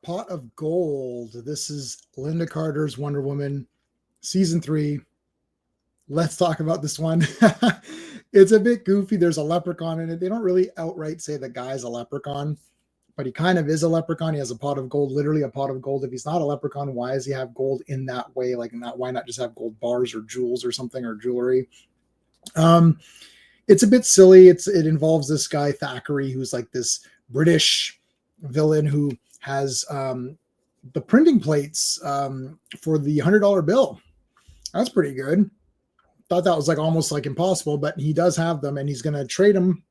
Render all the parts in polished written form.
Pot of Gold. This is Linda Carter's Wonder Woman, season 3. Let's talk about this one. It's a bit goofy. There's a leprechaun in it. They don't really outright say the guy's a leprechaun, but he kind of is a leprechaun. He has a pot of gold, literally a pot of gold. If he's not a leprechaun, why does he have gold in that way? Like, not, why not just have gold bars or jewels or something, or jewelry? It's a bit silly. It involves this guy Thackeray, who's like this British villain who has the printing plates for the $100 bill. That's pretty good. Thought that was like almost like impossible, but he does have them, and he's going to trade them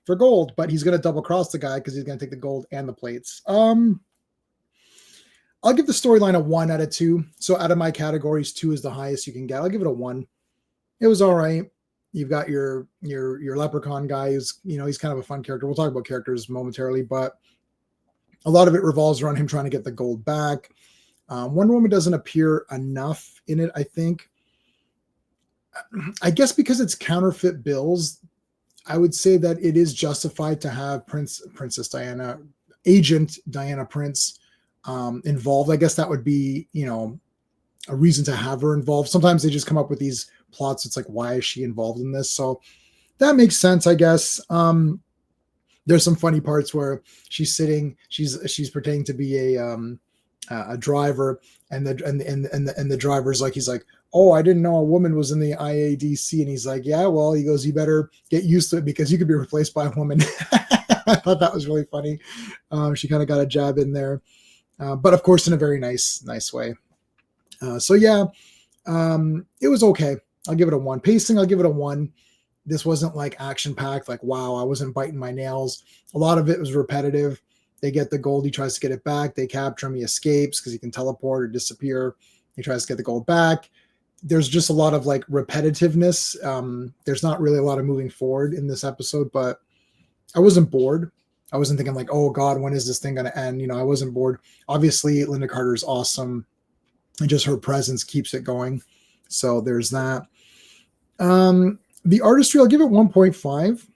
for gold, but he's going to double cross the guy because he's going to take the gold and the plates. I'll give the storyline a 1 out of 2. So out of my categories, 2 is the highest you can get. I'll give it a 1. It was all right. You've got your leprechaun guy who's, he's kind of a fun character. We'll talk about characters momentarily, but a lot of it revolves around him trying to get the gold back. Wonder Woman doesn't appear enough in it, I think. I guess because it's counterfeit bills, I would say that it is justified to have Agent Diana Prince involved. I guess that would be, a reason to have her involved. Sometimes they just come up with these plots. It's like, why is she involved in this? So that makes sense, I guess. There's some funny parts where she's pretending to be a driver, and the driver's like, he's like, oh, I didn't know a woman was in the IADC. And he's like, yeah, well, he goes, you better get used to it because you could be replaced by a woman. I thought that was really funny. She kind of got a jab in there, but of course in a very nice way. So yeah, it was okay. I'll give it a 1. Pacing, I'll give it a 1. This wasn't like action packed. Like, wow, I wasn't biting my nails. A lot of it was repetitive. They get the gold. He tries to get it back. They capture him. He escapes because he can teleport or disappear. He tries to get the gold back. There's just a lot of like repetitiveness. There's not really a lot of moving forward in this episode, but I wasn't bored. I wasn't thinking like, oh God, when is this thing going to end? I wasn't bored. Obviously, Linda Carter is awesome, and just her presence keeps it going. So there's that. The artistry, I'll give it 1.5.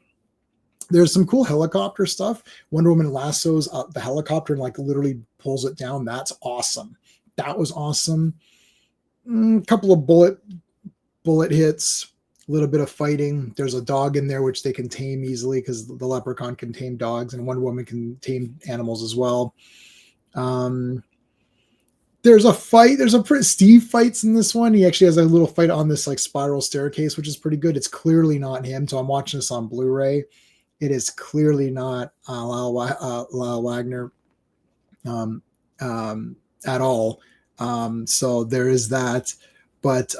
There's some cool helicopter stuff. Wonder Woman lassos the helicopter and like literally pulls it down. That's awesome. That was awesome. Couple of bullet hits, a little bit of fighting. There's a dog in there, which they can tame easily because the leprechaun can tame dogs, and Wonder Woman can tame animals as well. There's a fight. Steve fights in this one. He actually has a little fight on this like spiral staircase, which is pretty good. It's clearly not him. So I'm watching this on Blu-ray. It is clearly not Lyle Wagner at all. So there is that. But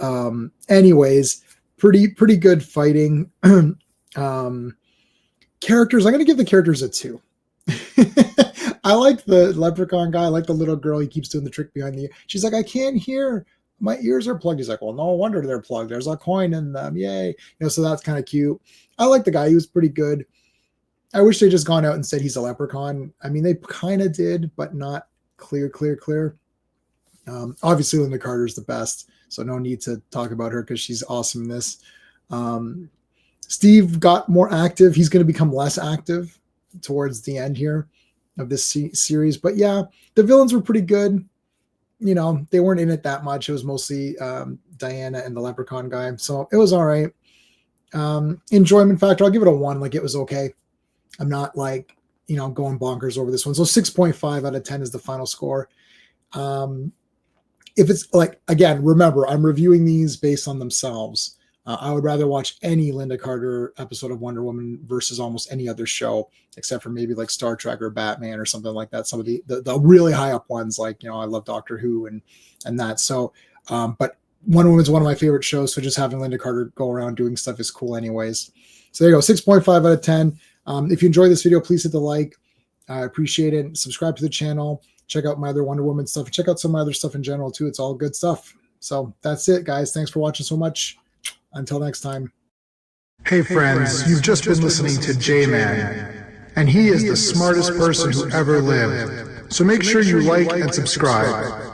anyways, pretty good fighting. Characters, I'm going to give the characters a 2. I like the leprechaun guy. I like the little girl. He keeps doing the trick behind the ear. She's like, I can't hear. My ears are plugged. He's like, well, no wonder they're plugged. There's a coin in them. Yay. So that's kind of cute. I like the guy. He was pretty good. I wish they just gone out and said he's a leprechaun. I mean, they kind of did, but not clear. Obviously, Linda Carter's the best, so no need to talk about her because she's awesome in this. Steve got more active. He's going to become less active towards the end here of this series. But yeah, the villains were pretty good. They weren't in it that much. It was mostly Diana and the leprechaun guy. So it was all right. Enjoyment factor, I'll give it a 1. Like, it was okay. I'm not like, going bonkers over this one. So 6.5 out of 10 is the final score. If it's like, again, remember, I'm reviewing these based on themselves. I would rather watch any Linda Carter episode of Wonder Woman versus almost any other show, except for maybe like Star Trek or Batman or something like that. Some of the really high up ones, like, I love Doctor Who and that. So, but Wonder Woman's one of my favorite shows. So just having Linda Carter go around doing stuff is cool anyways. So there you go. 6.5 out of 10. If you enjoyed this video, please hit the like. I appreciate it. Subscribe to the channel. Check out my other Wonder Woman stuff. Check out some of my other stuff in general too. It's all good stuff. So that's it, guys. Thanks for watching so much. Until next time. Hey friends, you've just been listening to J-Man, and he is the smartest person who ever lived. So make sure you like and subscribe.